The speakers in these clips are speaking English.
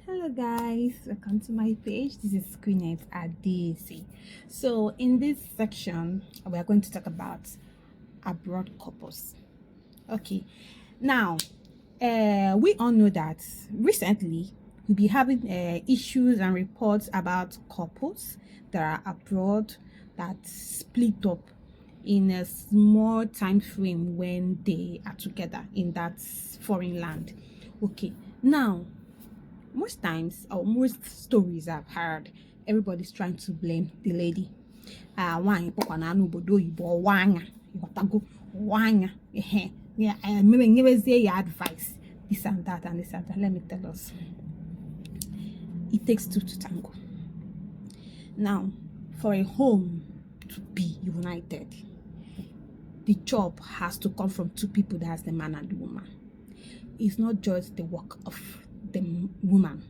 Hello guys, welcome to my page. This is Queen at di.vorce. So in this section we are going to talk about abroad couples. Okay, now we all know that recently we'll be having issues and reports about couples that are abroad that split up in a small time frame when they are together in that foreign land. Okay, now most times or most stories I've heard, everybody's trying to blame the lady. Why wanya yeah, maybe say your advice, this and that and this and that. Let me tell us, it takes two to tango. Now, for a home to be united, the job has to come from two people. That's the man and the woman. It's not just the work of the woman,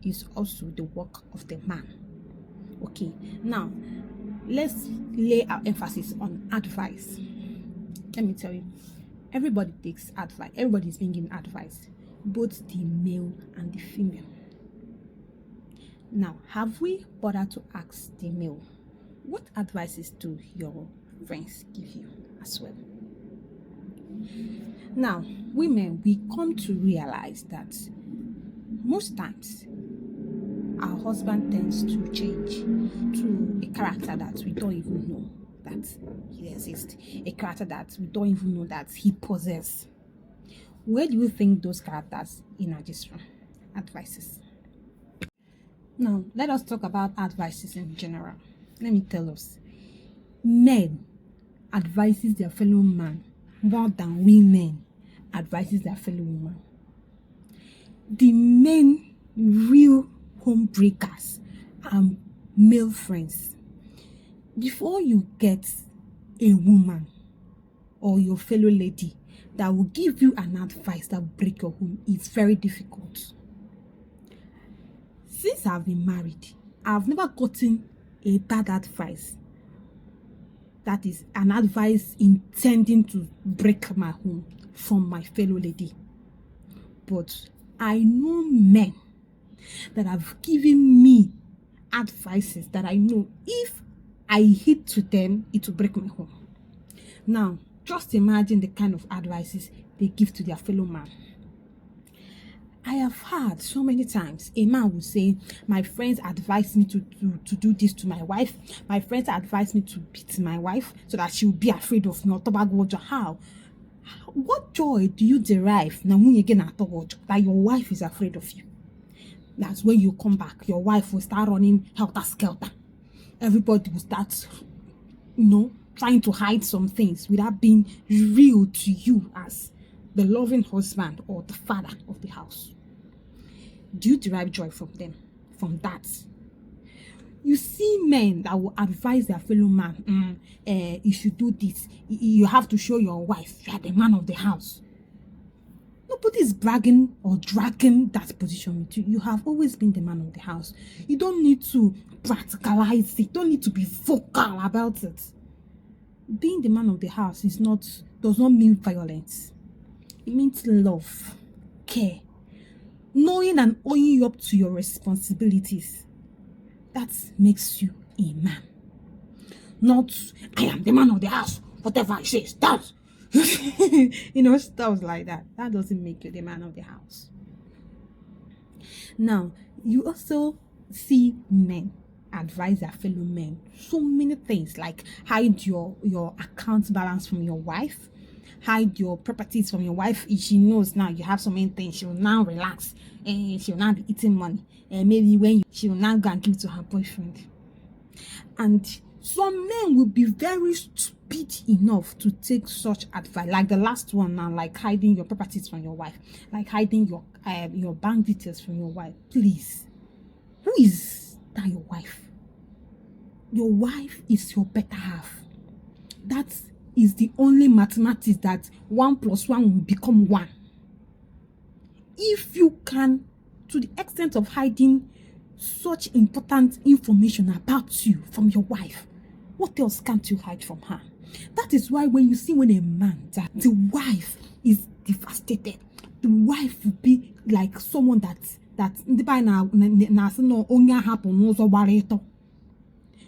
it's also the work of the man. Okay, now let's lay our emphasis on advice. Let me tell you, everybody takes advice, everybody's being given advice, both the male and the female. Now, have we bothered to ask the male, what advices do your friends give you as well? Now, women, we come to realize that most times our husband tends to change to a character that we don't even know that he exists, a character that we don't even know that he possesses. Where do you think those characters emerge from? Advices. Now, let us talk about advices in general. Let me tell us, men advises their fellow man more than women advises their fellow woman. The main real home breakers are male friends. Before you get a woman or your fellow lady that will give you an advice that will break your home, it's very difficult. Since I've been married, I've never gotten a bad advice that is an advice intending to break my home from my fellow lady. But I know men that have given me advices that I know if I hit to them, it will break my home. Now, just imagine the kind of advices they give to their fellow man. I have heard so many times a man will say, my friends advise me to do this to my wife. My friends advise me to beat my wife so that she will be afraid of me. How? What joy do you derive now when you get that your wife is afraid of you? That's when you come back, your wife will start running helter-skelter. Everybody will start, trying to hide some things without being real to you as the loving husband or the father of the house. Do you derive joy from them, from that? You see men that will advise their fellow man, you should do this. You have to show your wife you are the man of the house. Nobody is bragging or dragging that position with you. You have always been the man of the house. You don't need to practicalize it. You don't need to be vocal about it. Being the man of the house does not mean violence. It means love, care, knowing and owning you up to your responsibilities. That makes you a man. Not, I am the man of the house. Whatever I say, that. Stuff like that. That doesn't make you the man of the house. Now, you also see men advise their fellow men so many things, like hide your account balance from your wife, hide your properties from your wife. If she knows now you have so many things, she will now relax and she will now be eating money, and maybe she will now go and give to her boyfriend. And some men will be very stupid enough to take such advice, like the last one now, like hiding your properties from your wife, like hiding your bank details from your wife. Please, who is that your wife? Your wife is your better half. That is the only mathematics that 1 + 1 will become 1. If you can, to the extent of hiding such important information about you from your wife, what else can't you hide from her? That is why when a man dies, the wife is devastated. The wife will be like someone that that no only happen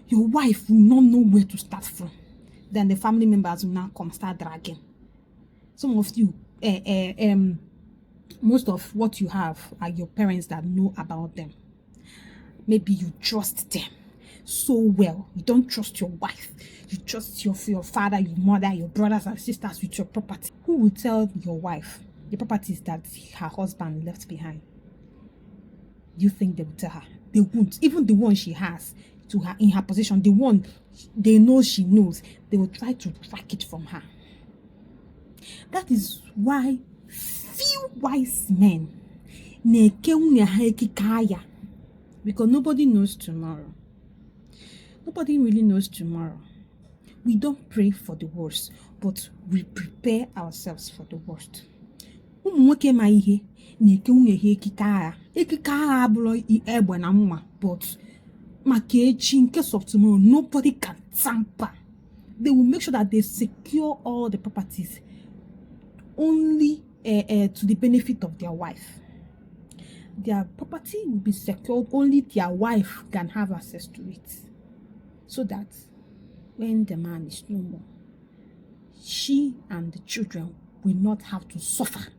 your wife will not know where to start from. Then the family members will now come start dragging. Some of you, most of what you have are your parents that know about them. Maybe you trust them so well. You don't trust your wife. You trust your father, your mother, your brothers and sisters with your property. Who will tell your wife the properties that her husband left behind? You think they will tell her? They won't. Even the one she has to her in her possession, the one they know she knows, they will try to track it from her. That is why few wise men, because nobody knows tomorrow. Nobody really knows tomorrow. We don't pray for the worst, but we prepare ourselves for the worst. But in case of tomorrow, nobody can tamper. They will make sure that they secure all the properties only to the benefit of their wife. Their property will be secured, only their wife can have access to it. So that when the man is no more, she and the children will not have to suffer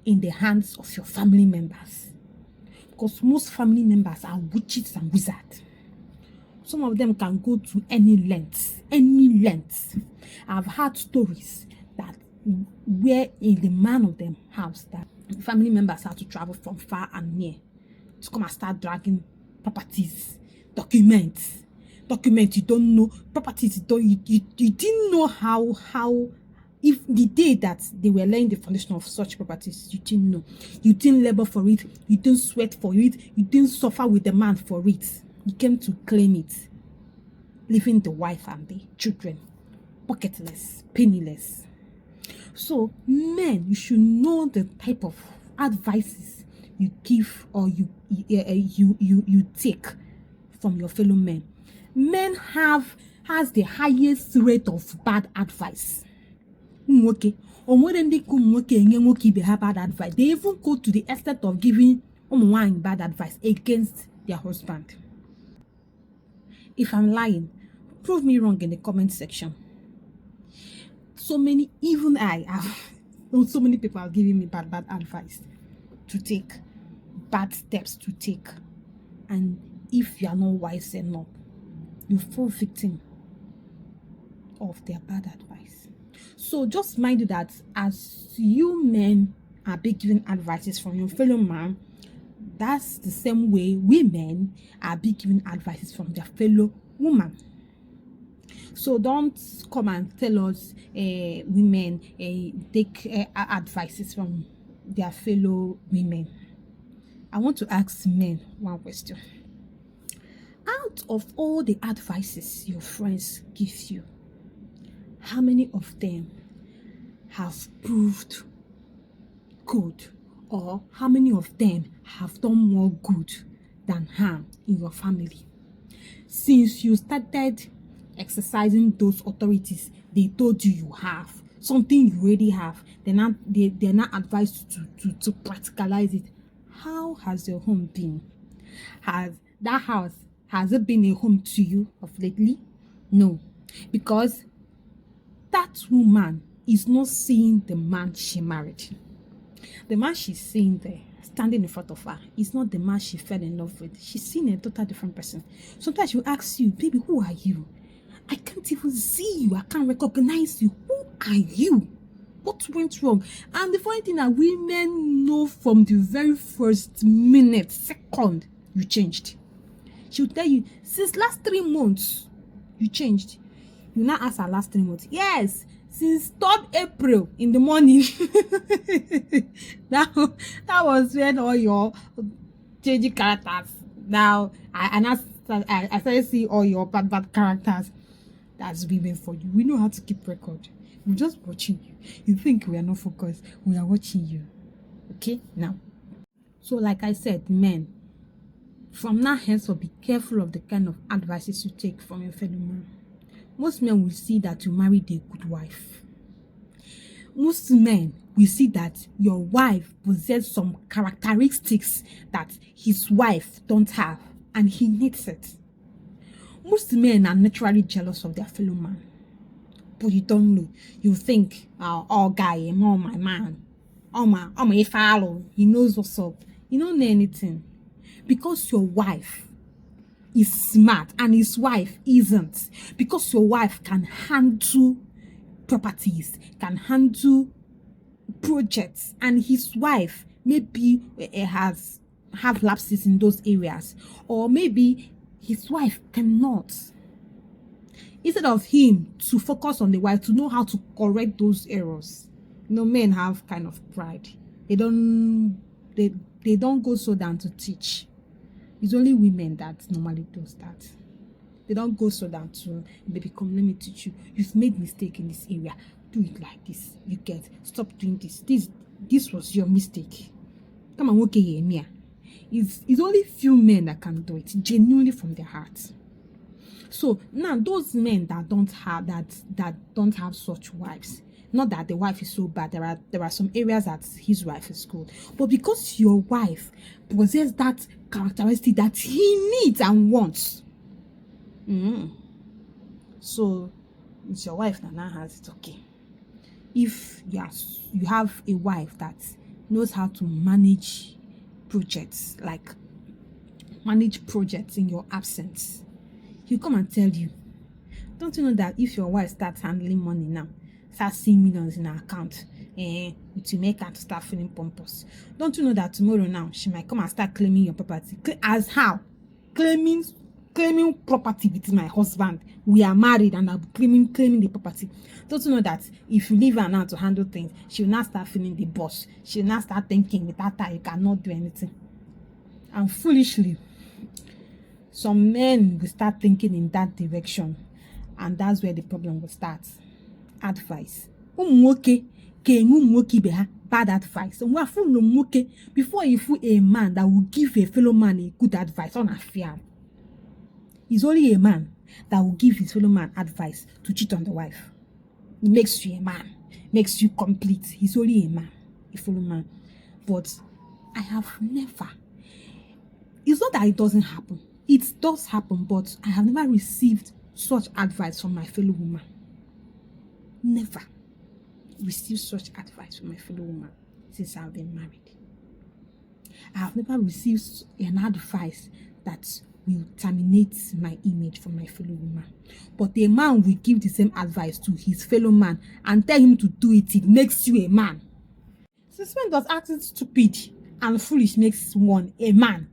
in the hands of your family members. Because most family members are witches and wizards. Some of them can go to any length. I've heard stories that where in the man of them house that family members have to travel from far and near to come and start dragging properties, documents you don't know, properties you didn't know how if the day that they were laying the foundation of such properties, you didn't know, you didn't labor for it, you didn't sweat for it, you didn't suffer with the man for it, you came to claim it, leaving the wife and the children pocketless, penniless. So men, you should know the type of advices you give or you take from your fellow men. Men has the highest rate of bad advice. Okay, or more than they have bad advice. They even go to the extent of giving bad advice against their husband. If I'm lying, prove me wrong in the comment section. So many, even I have, so many people are giving me bad advice to take, bad steps to take. And if you are not wise enough, you fall victim of their bad advice. So just mind you that as you men are being given advices from your fellow man, that's the same way women are being given advices from their fellow woman. So don't come and tell us women take advices from their fellow women. I want to ask men one question. Out of all the advices your friends give you, how many of them have proved good, or how many of them have done more good than harm in your family? Since you started exercising those authorities they told you have, something you already have, they're not advised to practicalize it. How has your home been? Has it been a home to you of lately? No, because that woman is not seeing the man she married. The man she's seeing there, standing in front of her, is not the man she fell in love with. She's seeing a total different person. Sometimes she'll ask you, baby, who are you? I can't even see you. I can't recognize you. Who are you? What went wrong? And the funny thing that women know from the very first minute, second, you changed. She'll tell you, since last 3 months, you changed. You now ask her last 3 months. Yes, since 3rd April in the morning. that was when all your changing characters. Now, I started seeing all your bad characters. That's women for you. We know how to keep record. We're just watching you. You think we are not focused. We are watching you. Okay? Now. So like I said, men, from now henceforth, be careful of the kind of advices you take from your fellow man. Most men will see that you married a good wife. Most men we see that your wife possesses some characteristics that his wife don't have, and he needs it. Most men are naturally jealous of their fellow man, but you don't know. You think, oh guy, oh my man, oh my follow, he knows what's up. You don't know anything, because your wife is smart and his wife isn't, because your wife can handle properties, can handle projects, and his wife maybe has have lapses in those areas, or maybe his wife cannot. Instead of him to focus on the wife to know how to correct those errors, men have kind of pride. They don't go so down to teach. It's only women that normally does that. They don't go so down to, baby, come, let me teach you. You've made mistake in this area. Do it like this. You get, stop doing this. This was your mistake. Come on, okay, yeah. It's only few men that can do it genuinely from their hearts. So now those men that don't have such wives, not that the wife is so bad, there are some areas that his wife is good, but because your wife possesses that characteristic that he needs and wants, so it's your wife that now has it. Okay, if you have a wife that knows how to manage projects, like manage projects in your absence, he'll come and tell you, don't you know that if your wife starts handling money now, start seeing millions in her account, it will make her to start feeling pompous? Don't you know that tomorrow now she might come and start claiming your property? As how? Claiming property with my husband. We are married and I'll be claiming the property. Don't you know that if you leave her now to handle things, she'll now start feeling the boss? She'll now start thinking, without her you cannot do anything. And foolishly, some men will start thinking in that direction, and that's where the problem will start. Advice. Bad advice. Before you fool a man that will give a fellow man a good advice on a fear. It's only a man that will give his fellow man advice to cheat on the wife. It makes you a man, makes you complete. He's only a man, a fellow man. But I have never. It's not that it doesn't happen. It does happen, but I have never received such advice from my fellow woman. Never received such advice from my fellow woman since I've been married. I have never received an advice that will terminate my image from my fellow woman. But a man will give the same advice to his fellow man and tell him to do it. It makes you a man. Since when does acting stupid and foolish makes one a man?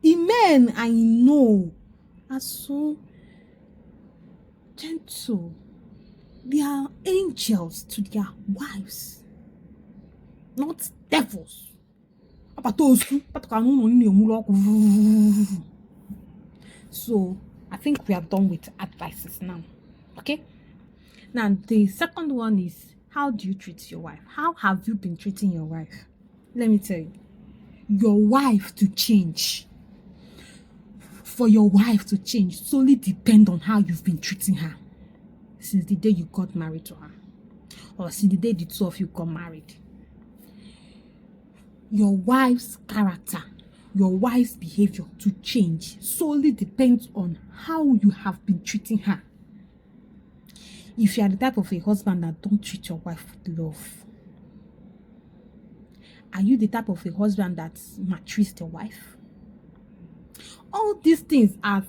The men I know are so gentle. They are angels to their wives, not devils. So I think we are done with advices now. Okay. Now the second one is, how do you treat your wife? How have you been treating your wife? Let me tell you, your wife to change. For your wife to change solely depend on how you've been treating her since the day you got married to her, or since the day the two of you got married. Your wife's character, your wife's behavior to change solely depends on how you have been treating her. If you are the type of a husband that don't treat your wife with love, are you the type of a husband that maltreats your wife? All these things are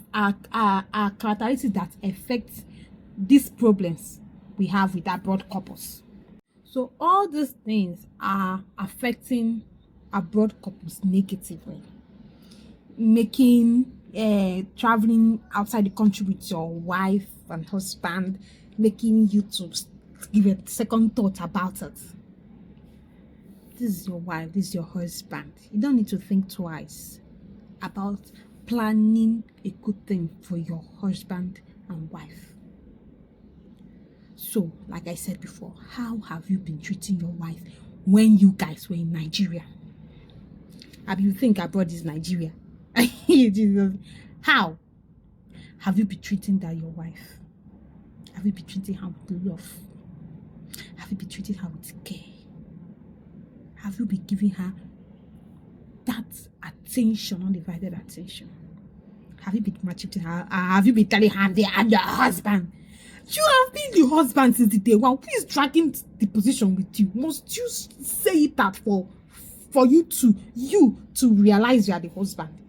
characteristics that affect these problems we have with abroad couples. So all these things are affecting abroad couples negatively, making traveling outside the country with your wife and husband, making you to give a second thought about it. This is your wife, this is your husband. You don't need to think twice about planning a good thing for your husband and wife. So, like I said before, how have you been treating your wife when you guys were in Nigeria? You think abroad is Nigeria? Jesus. How have you been treating your wife? Have you been treating her with love? Have you been treating her with care? Have you been giving her that attention, undivided attention? Have you been maltreating her? Have you been telling her I'm your husband? You have been the husband since the day one. Who is dragging the position with you? Must you say it that for you to realize you are the husband?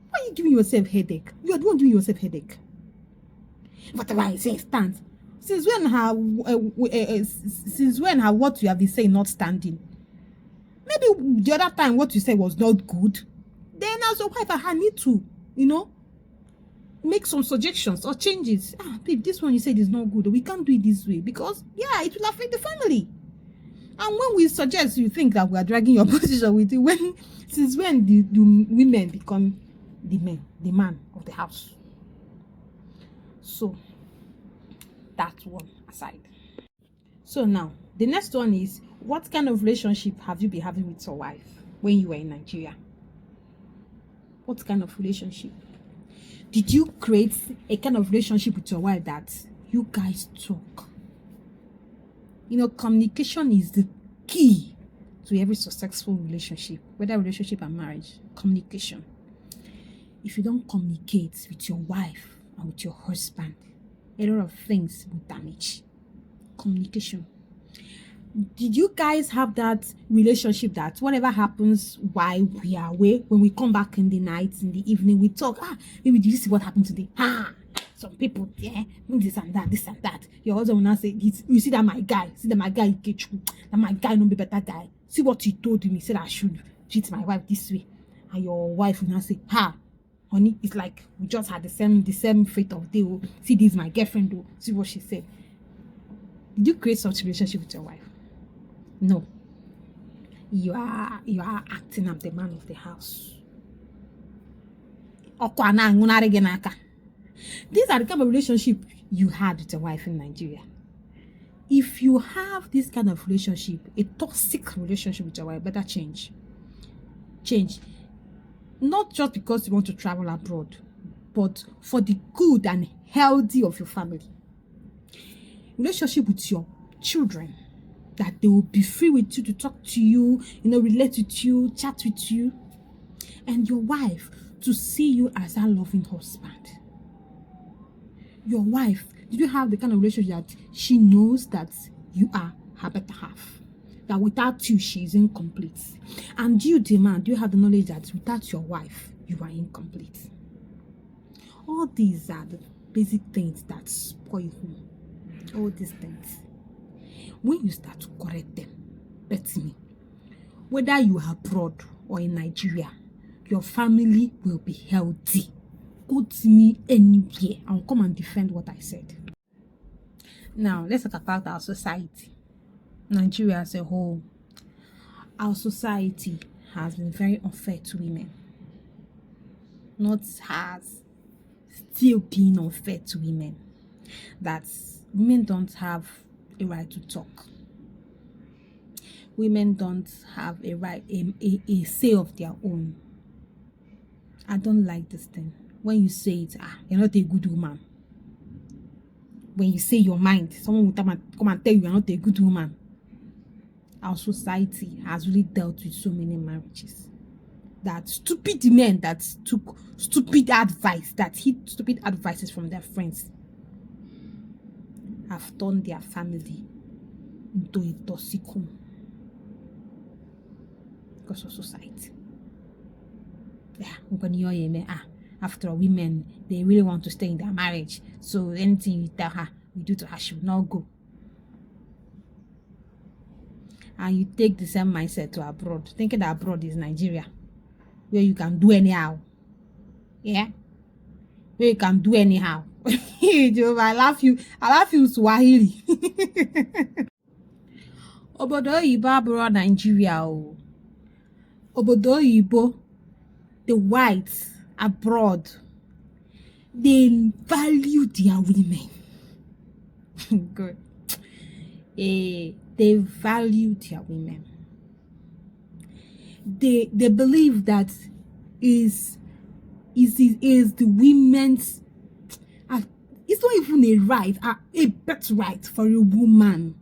Why are you giving yourself headache? You are the one giving yourself headache. Whatever I say stands. Since when her what you have been saying not standing? Maybe the other time what you said was not good. Then as a wife, I need to, make some suggestions or changes. Babe, this one you said is not good. We can't do it this way because it will affect the family. And when we suggest, you think that we are dragging your position with you. Since when do women become the man of the house? So that one aside. So now the next one is, what kind of relationship have you been having with your wife when you were in Nigeria? What kind of relationship? Did you create a kind of relationship with your wife that you guys talk? Communication is the key to every successful relationship, whether relationship or marriage. Communication. If you don't communicate with your wife and with your husband, a lot of things will damage. Communication. Did you guys have that relationship that whatever happens while we are away, when we come back in the night, in the evening, we talk, maybe did you see what happened today? Some people, this and that. Your husband will now say, you see that my guy, that my guy no be better guy. See what he told me, said I should treat my wife this way. And your wife will now say, honey, it's like we just had the same fate of day. Oh, see, this is my girlfriend. Oh, see what she said. Did you create such a relationship with your wife? No. You are acting up the man of the house. These are the kind of relationship you had with your wife in Nigeria. If you have this kind of relationship, a toxic relationship with your wife, better change. Not just because you want to travel abroad, but for the good and healthy of your family. Relationship with your children, that they will be free with you to talk to you, relate with you, chat with you. And your wife to see you as a loving husband. Your wife, did you have the kind of relationship that she knows that you are her better half? That without you, she is incomplete. And do you have the knowledge that without your wife, you are incomplete? All these are the basic things that spoil home. All these things. When you start to correct them, bet me, whether you are abroad or in Nigeria, your family will be healthy. Go to me anywhere and come and defend what I said. Now, let's talk about our society. Nigeria as a whole. Our society has been very unfair to women. Not has still been unfair to women. That women don't have a right to talk. Women don't have a right, a say of their own. I don't like this thing. When you say it, you're not a good woman. When you say your mind, someone will come and tell you you're not a good woman. Our society has really dealt with so many marriages. That stupid men that took stupid advice, that hid stupid advices from their friends, have turned their family into a toxic home because of society. After all, women, they really want to stay in their marriage, so anything you tell her, you do to her, she will not go. And you take the same mindset to abroad, thinking that abroad is Nigeria, where you can do anyhow. Where you can do anyhow. I love you, Swahili. Obodo Oyibo abroad Nigeria. Obodo Oyibo, the whites abroad, they value their women. Good. They value their women. They believe that is the women's. It's not even a right, a birthright for a woman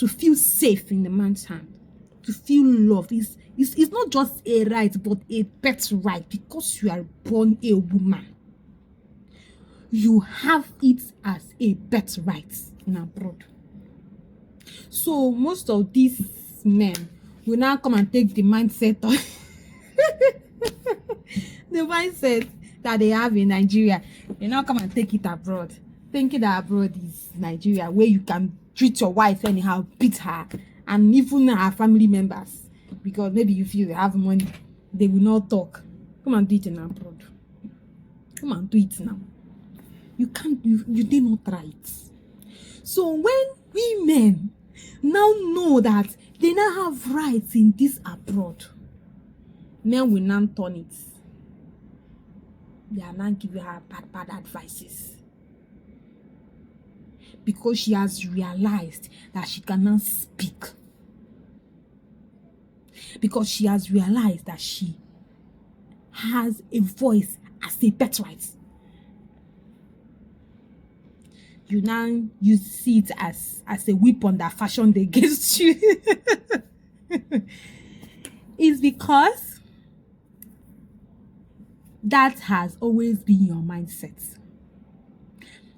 to feel safe in the man's hand, to feel loved. It's not just a right, but a birthright. Because you are born a woman, you have it as a birthright in abroad. So most of these men will now come and take the mindset of the mindset that they have in Nigeria. They now come and take it abroad, thinking that abroad is Nigeria, where you can treat your wife anyhow, beat her, and even her family members, because maybe you feel they have money, they will not talk. Come and do it in abroad. Come and do it now. You can't. You did not try it. So when women now know that they now have rights in this abroad, men will now turn it. They are now giving her bad advices, because she has realized that she cannot speak, because she has realized that she has a voice as a birthright. You now see it as a weapon that fashioned against you. It's because that has always been your mindset.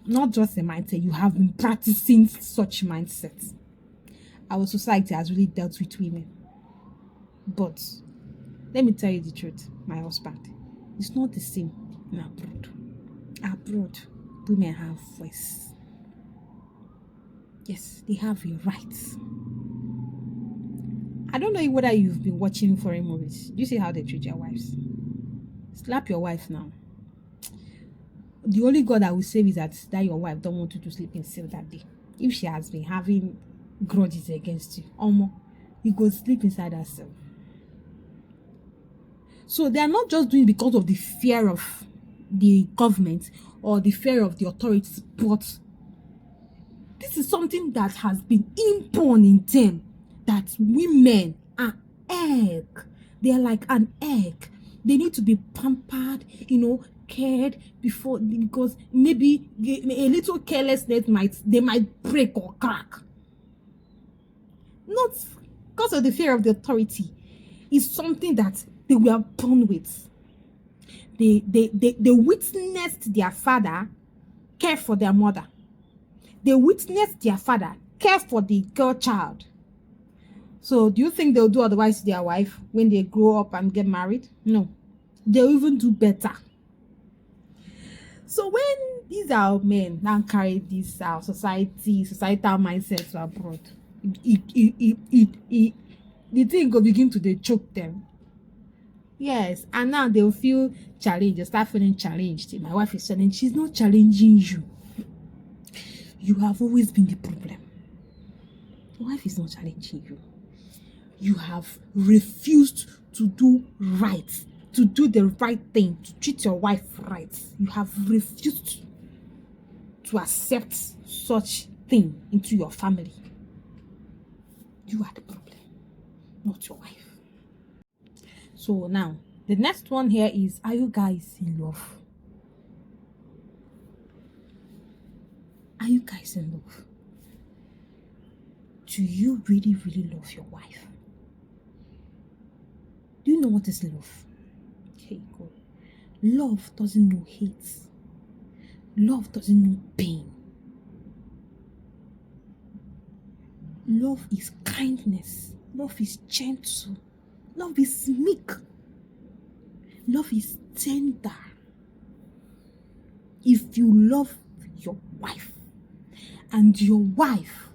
Not just a mindset, you have been practicing such mindsets. Our society has really dealt with women. But let me tell you the truth, my husband, it's not the same in abroad. Abroad, women have voice. Yes, they have a right. I don't know whether you've been watching foreign movies. Do you see how they treat their wives? Slap your wife now. The only God that will save is that your wife don't want you to sleep in cell that day. If she has been having grudges against you, you go sleep inside her cell. So they are not just doing it because of the fear of the government or the fear of the authorities, but this is something that has been inborn in them, that women are egg. They are like an egg. They need to be pampered, cared before, because maybe a little carelessness might break or crack. Not because of the fear of the authority. It's something that they were born with. They witnessed their father care for their mother. They witnessed their father care for the girl child. So do you think they'll do otherwise to their wife when they grow up and get married? No. They'll even do better. So when these our men now carry this societal mindset to abroad, the thing will begin to they choke them. Yes, and now they'll feel challenged. They start feeling challenged. My wife is challenged. She's not challenging you. You have always been the problem. Your wife is not challenging you. You have refused to do right, to do the right thing, to treat your wife right. You have refused to accept such thing into your family. You are the problem, not your wife. So now, the next one here is, are you guys in love? Are you guys in love? Do you really, really love your wife? Do you know what is love? Okay, good. Love doesn't know hate. Love doesn't know pain. Love is kindness. Love is gentle. Love is meek. Love is tender. If you love your wife and your wife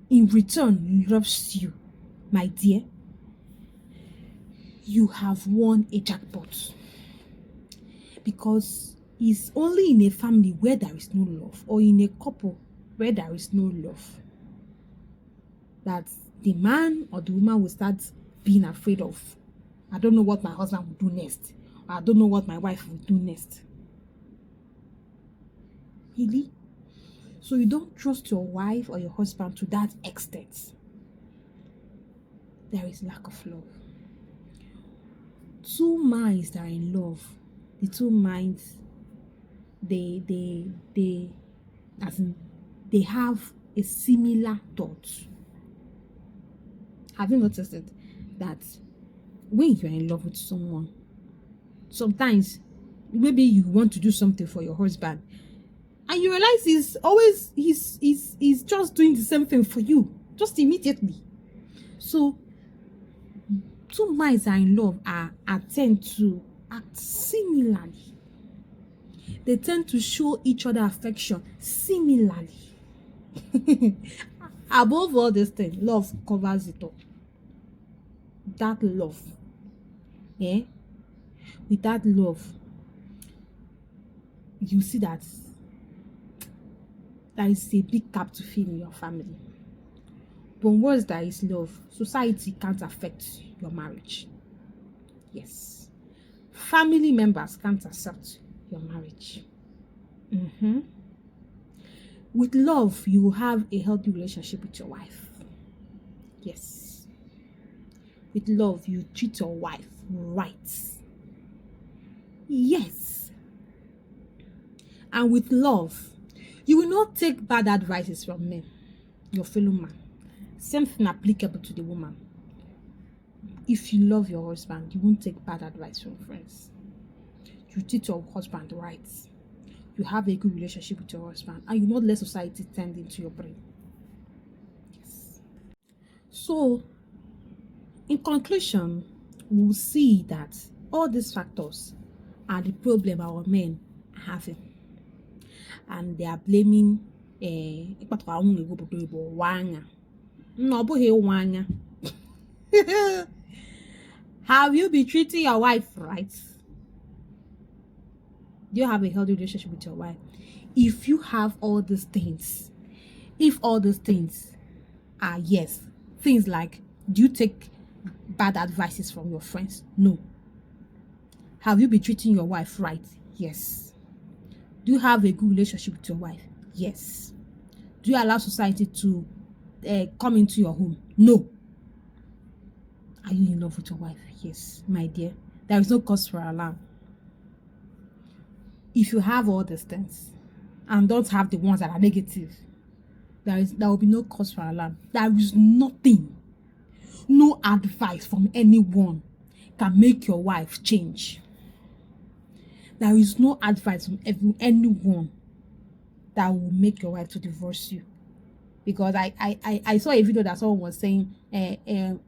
in return loves you, my dear, you have won a jackpot. Because it's only in a family where there is no love, or in a couple where there is no love, that the man or the woman will start being afraid of, I don't know what my husband will do next, or I don't know what my wife will do next. Really? So you don't trust your wife or your husband to that extent. There is lack of love. Two minds that are in love, the two minds, they have a similar thought. Have you noticed it? That when you're in love with someone, sometimes maybe you want to do something for your husband and you realize he's just doing the same thing for you just immediately. So two minds are in love are tend to act similarly. They tend to show each other affection similarly. Above all this thing, love covers it all. That love, eh? With that love, you see that there is a big gap to fill in your family. But once there is love, society can't affect your marriage. Yes. Family members can't accept your marriage. With love, you will have a healthy relationship with your wife. Yes. With love, you treat your wife right. Yes. And with love, you will not take bad advices from men, your fellow man. Same thing applicable to the woman. If you love your husband, you won't take bad advice from friends. You treat your husband right. You have a good relationship with your husband, and you not let society tend into your brain. Yes. So, in conclusion, we'll see that all these factors are the problem our men are having, and they are blaming have you been treating your wife right? Do you have a healthy relationship with your wife? If you have all these things, if all these things are yes, things like, do you take bad advices from your friends? No. Have you been treating your wife right? Yes. Do you have a good relationship with your wife? Yes. Do you allow society to come into your home? No. Are you in love with your wife? Yes, my dear. There is no cause for alarm. If you have all these things and don't have the ones that are negative, there will be no cause for alarm. There is nothing, no advice from anyone can make your wife change. There is no advice from anyone that will make your wife to divorce you. Because I saw a video that someone was saying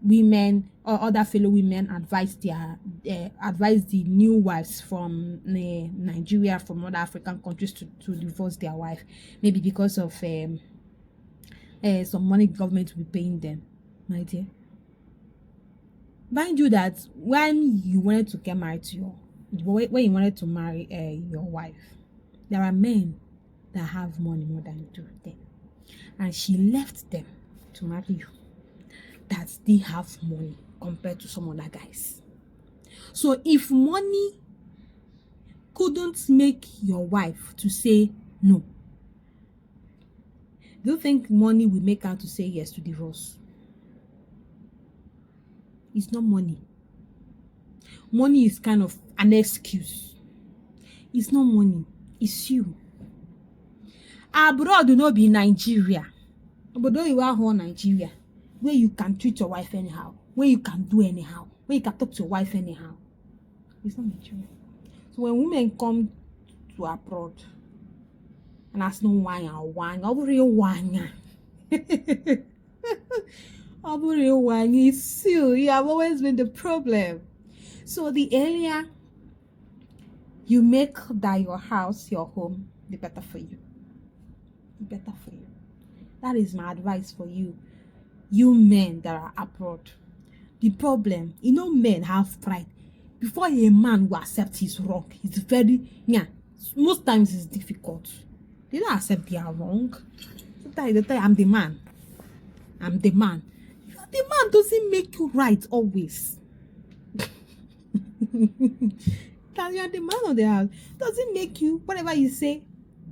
women or other fellow women advise the new wives from Nigeria, from other African countries to divorce their wife, maybe because of some money government will be paying them. My dear, mind you that when you wanted to get married to when you wanted to marry your wife, there are men that have money more than you do then. And she left them to marry you that they have money compared to some other guys. So if money couldn't make your wife to say no, do you think money will make her to say yes to divorce? It's not money. Money is kind of an excuse. It's not money. It's you. Abroad will not be Nigeria. But though you are home Nigeria, where you can treat your wife anyhow, where you can do anyhow, where you can talk to your wife anyhow. It's not Nigeria. So when women come to abroad and ask no wine, it's still, you have always been the problem. So the earlier you make that your house, your home, the better for you. The better for you. That is my advice for you. You men that are abroad. The problem, men have pride. Before a man will accept his wrong, it's very, most times it's difficult. They don't accept they are wrong. Sometimes they tell I'm the man. I'm the man. The man doesn't make you right always. That you're the man of the house doesn't make you, whatever you say,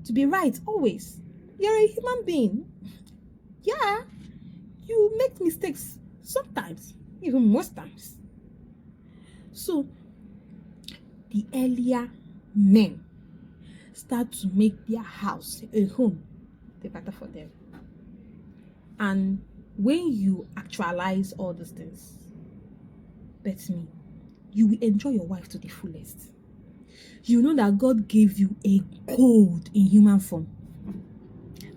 to be right always. You're a human being. Yeah, you make mistakes sometimes, even most times. So, the earlier men start to make their house a home, the better for them. And when you actualize all these things, bet me, you will enjoy your wife to the fullest. You know that God gave you a gold in human form.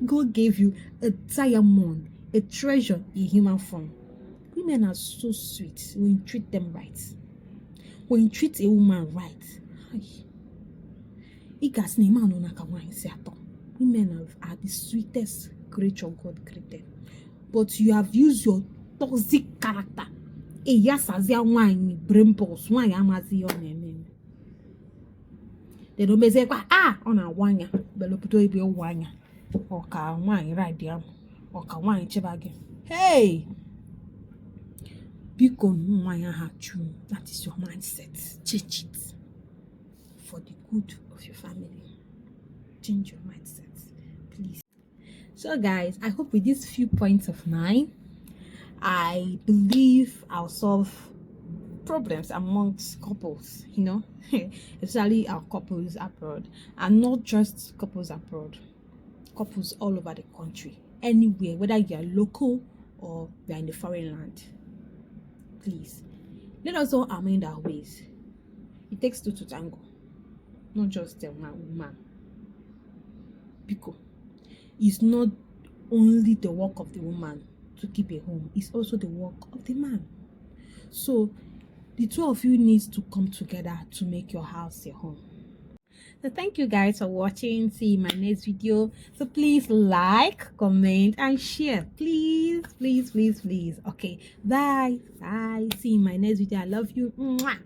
God gave you a diamond, a treasure in human form. Women are so sweet when you treat them right. When you treat a woman right, women are the sweetest creature God created. But you have used your toxic character. Brain pulse, they don't be say, on a wanya, beloputo ibe wanya, or ka wine right there, or ka wine chebage. Hey! Because wanya have you. That is your mindset. Change it for the good of your family. Change your mindset, please. So, guys, I hope with these few points of mine, I believe I'll solve problems amongst couples, especially our couples abroad, and not just couples abroad, couples all over the country, anywhere, whether you are local or you are in the foreign land. Please, let us all amend our ways. It takes two to tango, not just a woman. Because it's not only the work of the woman to keep a home, it's also the work of the man. So the two of you need to come together to make your house your home. So thank you guys for watching. See you in my next video. So please like, comment, and share. Please. Okay, bye. See you in my next video. I love you. Mwah.